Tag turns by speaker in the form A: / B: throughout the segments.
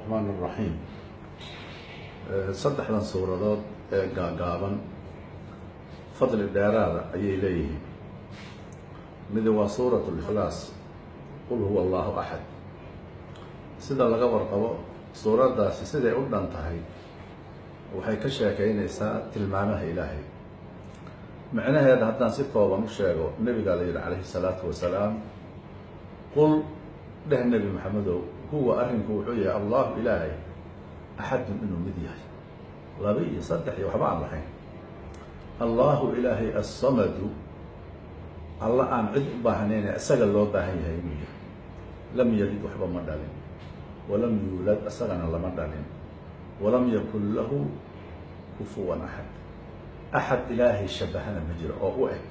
A: الرحمن الرحيم saddexdan suuradood ee gaagaaban fadli dheeraada ayay leeyihiin. mid waa suuratu al-ikhlaas, qul huwa allahu axad. sida laga warqabo suuraddaasi siday u dhan tahay waxay ka sheekaynaysaa tilmaamaha ilaahay. macnaheeda haddaan si kooban u sheego, nebigaa la yidhi calayhi salaatu wasalaam, qul dheh nebi maxamedow, huwa arrinku wuxuu yahay allahu ilaahay axadun inuu mid yahay, laba iyo saddex iyo waxba aan lahayn. allahu ilaahay assamadu, alla aan cid u baahnayne isaga loo baahan yahay inuu yahay. lam yalid waxba ma dhalin, walam yuulad isagana lama dhalin, walam yakun lahu kufuwan axad. axad ilaahay shabahana ma jiro oo u eg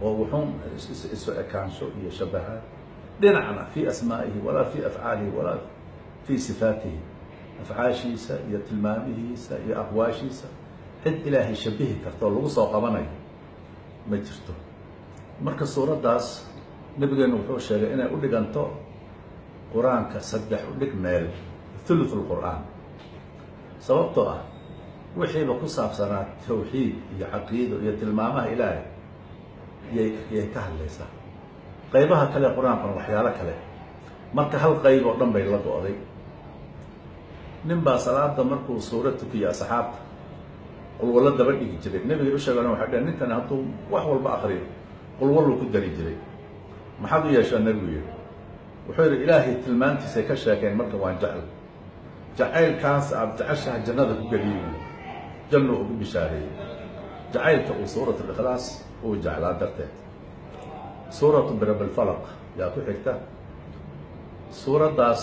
A: oo wuxuun isu ekaansho iyo shabahaad dhinacna fii asmaa'ihi walaa fii afcaalihi walaa fii sifaatihi, afcaashiisa iyo tilmaamihiisa iyo aqwaashiisa cid ilaahay shabihi karta oo lagu soo qabanayo ma jirto. marka suuraddaas nabigeenu wuxuu sheegay inay u dhiganto qur-aanka saddex u dhig meel, thuluth lqur'aan. sababtoo ah wixiiba ku saabsanaa tawxiid iyo caqiido iyo tilmaamaha ilaahay yay ka hadlaysaa. qaybaha kale qur-aankuna waxyaalo kale, marka hal qayb oo dhan bay la go'day. nin baa salaada markuu suurad tukiya asxaabta qulwallo daba dhigi jiray. nebigay u sheegana waxay dhaheen ninkan hadduu wax walba akriyo qulwalluu ku dari jiray. maxaad u yeeshaa nebigu yidhi? wuxuu yidhi ilaahay tilmaantiisay ka sheekeen, marka waan jecel. jacaylkaas aad jeceshaha jannada ku geliyey, jannu ugu bishaareeyey. jacaylka uu suurat al-ikhlaas uu jeclaa darteed. suuratu birab alfalaq yaa ku xigta. suuraddaas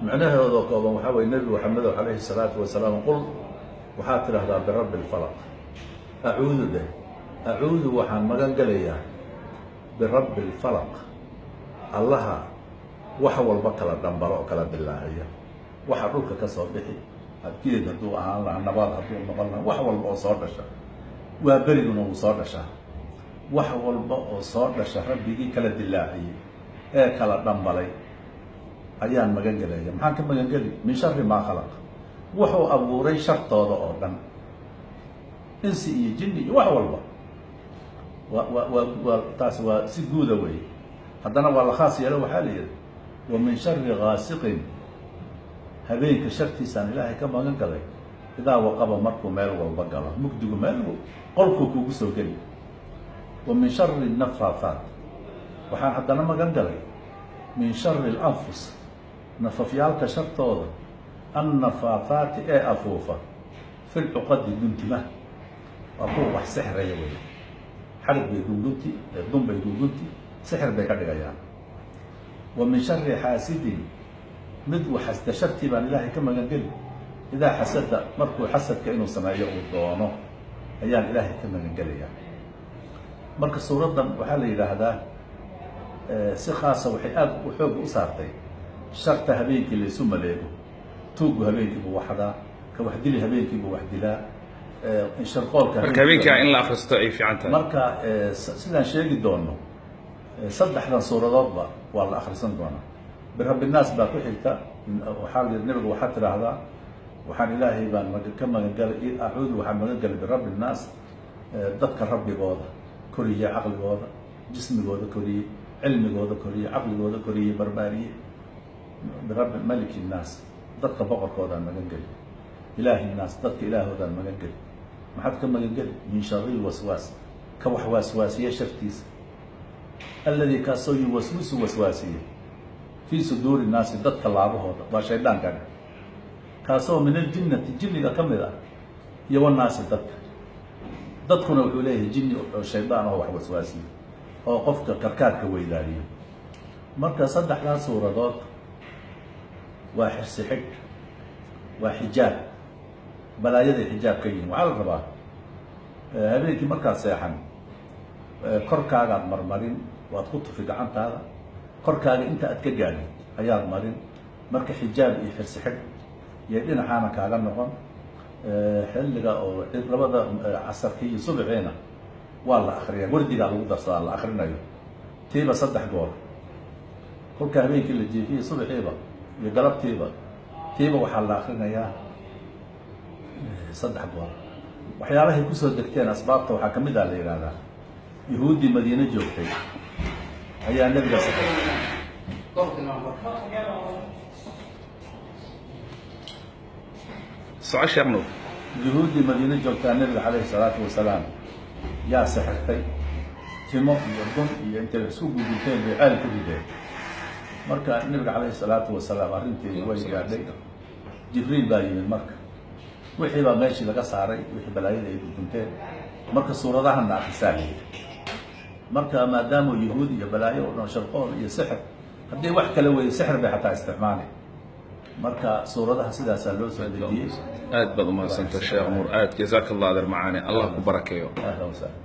A: macnaheedoo kooban waxaa weye nebi maxamedow calayhi salaatu wasalaam, qul waxaad tidhaahdaa birabbi alfalaq. acuudu dheh, acuudu waxaan magan gelayaa birabbi alfalaq, allaha wax walba kala dhambalo oo kala dilaacaya. waxa dhulka ka soo bixi, geed hadduu ahaan lahaa, nabaad hadduu noqon lahaa, wax walba oo soo dhasha, waa beriguna wuu soo dhashaa. wax walba oo soo dhasha rabbigii kala dilaaciyey ee kala dhambalay ayaan magan gelaya. maxaan ka magan geli? min shari maa khalaq, wuxuu abuuray shartooda oo dhan, insi iyo jinni iyo wax walba. taas waa si guuda wey. haddana waa la khaas yeelo, waxaa la yidhi wa min shari gaasiqin, habeenka shartiisaan ilaahay ka magan galay, idaa waqaba markuu meel walba galo, mugdigu meel qolkuu kugu soo geli. wa min shari nafaafaat, waxaan haddana magan galay min shari alanfus, nafafyaalka shartooda, annafaafaati ee afuufa, fi lcuqadi guntimaha, waa kuwa wax sixraya wey. xarig bay gungunti, dun bay gungunti, sixir bay ka dhigayaan. wa min shari xaasidin, mid waxasta shartii baan ilaahay ka magan geli, idaa xasada, markuu xasadka inuu sameeyo uu doono ayaan ilaahay ka magan gelayaa. marka suuraddan waxaa la yidhaahdaa si khaasa waxay aad u xoog u saartay sharta habeenkii laysu maleego. tuuggu habeenkiibuu waxdaa, ka waxdili habeenkiibuu wax dilaa, sharqoolka
B: marka habeenkaa in la akhristo ay fiican tahay.
A: marka sidaan sheegi doono saddexdan suuradoodba waa la akhrisan doonaa. birabbi naas baa ku xigta. waxaa la yidhi nebigu waxaad tidhaahdaa, waxaan ilaahay baan ka magan galay, acuudu waxaan magan galay birabbi naas, dadka rabbigooda koriye, caqligooda, jismigooda koriye, cilmigooda koriye, caqligooda koriye, barbaariye. birabbi maliki nnaas, dadka boqorkoodaan magan geli. ilaahi nnaas, dadka ilaahoodaan magan geli. maxaad ka magan geli? min shari waswaas, ka wax waaswaasiye shartiisa, alladii kaasoo yuwaswisu waswaasiye fii suduuri nnaasi, dadka laabahooda, waa shayddaankan, kaasoo min aljinnati, jinniga ka mid ah, iyo wannaasi, dadka. dadkuna wuxuu leeyahay jinni oo shaydaan oo wax waswaasiyo oo qofka karkaarka weydaariyo. marka saddexdaa suuradood waa xirsi xidh, waa xijaab, balaayaday xijaab ka yihiin. waxaa la rabaa habeenkii markaad seexan, korkaagaad marmarin, waad ku tufi gacantaada, korkaaga inta aad ka gaadhin ayaad marin. marka xijaab iyo xirsi xidh iyo dhinacaana kaaga noqon. xilliga oo labada casarkii iyo subaxiina waa la akriyaa, wardigaa lagu darsadaa, la akrinayo tiiba 3 goor. kolka habeenkii la jiifiyey subaxiiba iyo galabtiiba tiiba waxaa la akrinayaa 3 goor waxyaalahay ku soo degteen asbaabta waxaa ka mid ah la yiraahdaa yahuudi madiina joogtay ayaa nabiga saxay
B: سؤال شرنو
A: yahuudi madiina joogtaa nabiga calayhi salaatu wasalaam yaa saxirtay timo iyo dun iyo intay isku gudubteen bay ceel ku rideen marka nabiga calayhi salaatu wasalaam arrintii way gaadhay jibriil baa yimid marka wixii baa meeshii laga saaray wixii balaayada ay gudubteen marka suuradahana akhrisaa marka maadaama yahuud iyo balaayo oo dhan sharqool iyo sixir haddii wax kale weeye sixir bay xataa isticmaaleen marka suuradaha sidaasaa loo soo dejiyey
B: aad baad u mahadsantahay sheekh nuur aad jazaak allah adeer macaane allah ku barakeeyo
A: ahlan wasahlan